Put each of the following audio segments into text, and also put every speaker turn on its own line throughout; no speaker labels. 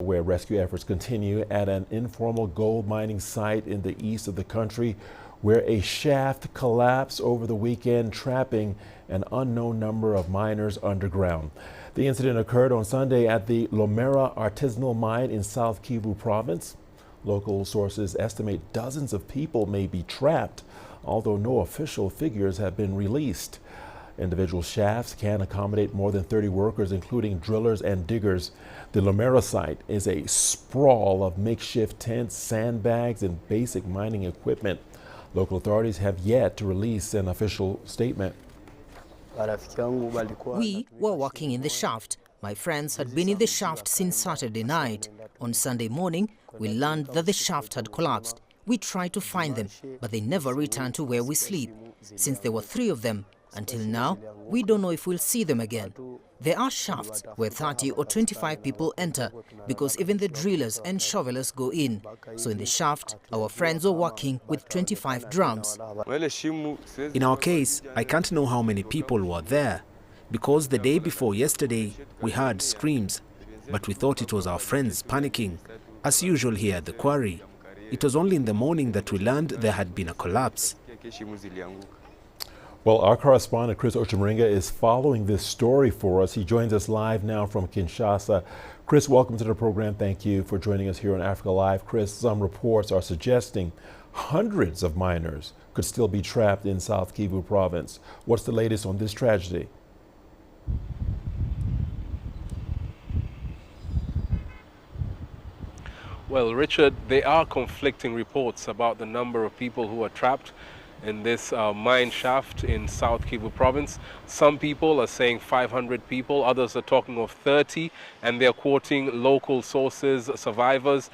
Where rescue efforts continue at an informal gold mining site in the east of the country, where a shaft collapsed over the weekend, trapping an unknown number of miners underground. The incident occurred on Sunday at the Lomera artisanal mine in South Kivu province. Local sources estimate dozens of people may be trapped, although no official figures have been released. Individual shafts can accommodate more than 30 workers, including drillers and diggers. The Lomera site is a sprawl of makeshift tents, sandbags, and basic mining equipment. Local authorities have yet to release an official statement.
We were working in the shaft. My friends had been in the shaft since Saturday night. On Sunday morning, we learned that the shaft had collapsed. We tried to find them, but they never returned to where we sleep. Since there were 3 of them, until now, we don't know if we'll see them again. There are shafts where 30 or 25 people enter because even the drillers and shovelers go in. So in the shaft, our friends are working with 25 drums.
In our case, I can't know how many people were there because the day before yesterday, we heard screams, but we thought it was our friends panicking, as usual here at the quarry. It was only in the morning that we learned there had been a collapse.
Well, our correspondent Chris Ochimuringa is following this story for us. He joins us live now from Kinshasa. Chris, welcome to the program. Thank you for joining us here on Africa Live. Chris, some reports are suggesting hundreds of miners could still be trapped in South Kivu province. What's the latest on this tragedy?
Well, Richard, there are conflicting reports about the number of people who are trapped in this mine shaft in South Kivu province. Some people are saying 500 people, others are talking of 30, and they're quoting local sources, survivors.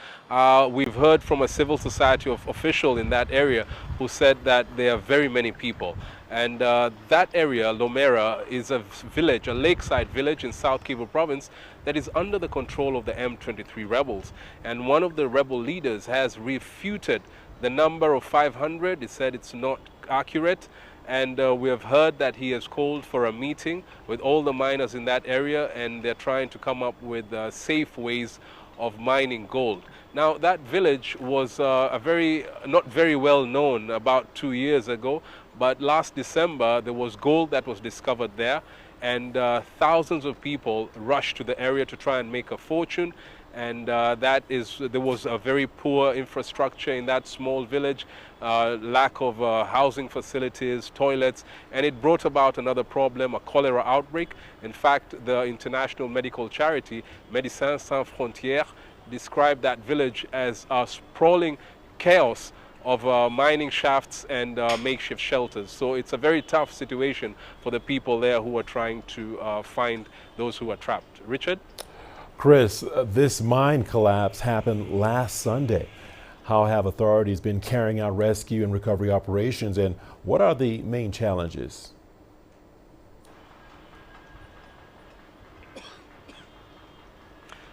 We've heard from a civil society official in that area who said that there are very many people. And that area, Lomera, is a village, a lakeside village in South Kivu province that is under the control of the M23 rebels. And one of the rebel leaders has refuted the number of 500. He said it's not accurate. And we have heard that he has called for a meeting with all the miners in that area, and they're trying to come up with safe ways of mining gold. Now, that village was not very well known about 2 years ago, but last December there was gold that was discovered there, and thousands of people rushed to the area to try and make a fortune. And there was a very poor infrastructure in that small village, lack of housing facilities, toilets, and it brought about another problem, a cholera outbreak. In fact, the international medical charity, Médecins Sans Frontières, described that village as a sprawling chaos of mining shafts and makeshift shelters. So it's a very tough situation for the people there who are trying to find those who are trapped. Richard?
Chris, this mine collapse happened last Sunday. How have authorities been carrying out rescue and recovery operations, and what are the main challenges?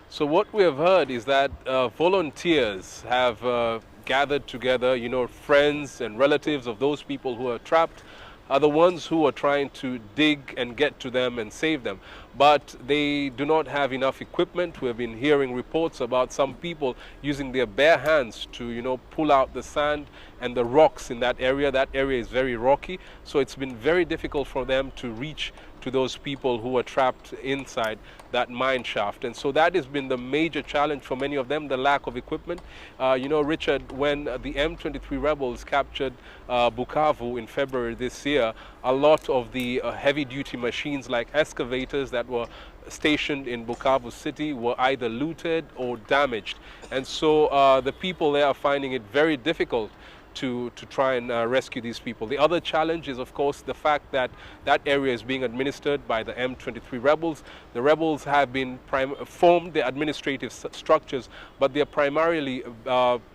So what we have heard is that volunteers have gathered together, friends and relatives of those people who are trapped are the ones who are trying to dig and get to them and save them. But they do not have enough equipment. We have been hearing reports about some people using their bare hands to, pull out the sand and the rocks in that area. That area is very rocky, so it's been very difficult for them to reach to those people who are trapped inside that mine shaft. And so that has been the major challenge for many of them, the lack of equipment. Richard, when the M23 rebels captured Bukavu in February this year, a lot of the heavy-duty machines like excavators that were stationed in Bukavu city were either looted or damaged. And so the people there are finding it very difficult to try and rescue these people. The other challenge is, of course, the fact that that area is being administered by the M23 rebels. The rebels have been formed the administrative structures, but they are primarily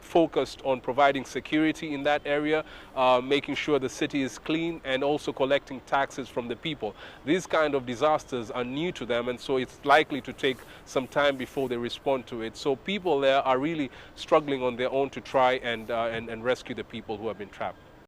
focused on providing security in that area, making sure the city is clean, and also collecting taxes from the people. These kind of disasters are new to them, and so it's likely to take some time before they respond to it. So people there are really struggling on their own to try and rescue the people who have been trapped.